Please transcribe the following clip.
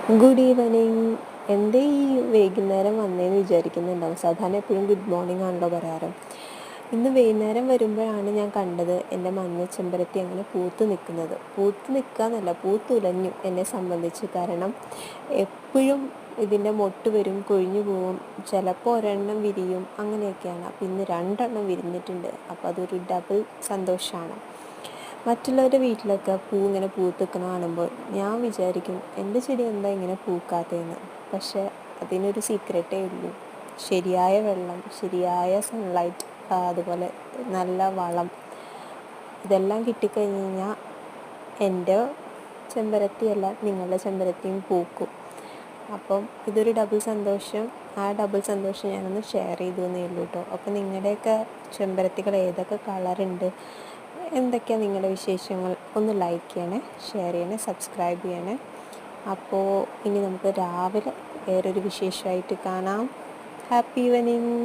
Good evening. എൻ്റെ ഈ വൈകുന്നേരം വന്നേന്ന് വിചാരിക്കുന്നുണ്ടാവും. സാധാരണ എപ്പോഴും ഗുഡ് മോർണിംഗ് ആണല്ലോ പറയാറ്. ഇന്ന് വൈകുന്നേരം വരുമ്പോഴാണ് ഞാൻ കണ്ടത് എൻ്റെ മഞ്ഞ ചെമ്പരത്തി അങ്ങനെ പൂത്ത് നിൽക്കുന്നത്. പൂത്ത് നിൽക്കാന്നല്ല, പൂത്തുലഞ്ഞു എന്നെ സംബന്ധിച്ച്. കാരണം എപ്പോഴും ഇതിൻ്റെ മൊട്ട് വരും, കൊഴിഞ്ഞു പോവും, ചിലപ്പോൾ ഒരെണ്ണം വിരിയും, അങ്ങനെയൊക്കെയാണ്. അപ്പോൾ ഇന്ന് 2 വിരിഞ്ഞിട്ടുണ്ട്. അപ്പോൾ അതൊരു ഡബിൾ സന്തോഷമാണ്. മറ്റുള്ളവരുടെ വീട്ടിലൊക്കെ പൂ ഇങ്ങനെ പൂത്ത് നിൽക്കുന്ന കാണുമ്പോൾ ഞാൻ വിചാരിക്കും എൻ്റെ ചെടി എന്താ ഇങ്ങനെ പൂക്കാത്തതെന്ന്. പക്ഷെ അതിനൊരു സീക്രട്ടേ ഉള്ളൂ. ശരിയായ വെള്ളം, ശരിയായ സൺലൈറ്റ്, അതുപോലെ നല്ല വളം, ഇതെല്ലാം കിട്ടിക്കഴിഞ്ഞ് കഴിഞ്ഞാൽ എൻ്റെ ചെമ്പരത്തിയല്ല, നിങ്ങളുടെ ചെമ്പരത്തിയും പൂക്കും. അപ്പം ഇതൊരു ഡബിൾ സന്തോഷം. ആ ഡബിൾ സന്തോഷം ഞാനൊന്ന് ഷെയർ ചെയ്തു എന്നേ ഉള്ളൂ കേട്ടോ. അപ്പം നിങ്ങളുടെയൊക്കെ ചെമ്പരത്തികൾ ഏതൊക്കെ കളറുണ്ട്, എന്തൊക്കെയാണ് നിങ്ങളുടെ വിശേഷങ്ങൾ, ഒന്ന് ലൈക്ക് ചെയ്യണേ, ഷെയർ ചെയ്യണേ, സബ്സ്ക്രൈബ് ചെയ്യണേ. അപ്പോൾ ഇനി നമുക്ക് രാവിലെ വേറൊരു വിശേഷമായിട്ട് കാണാം. Happy evening.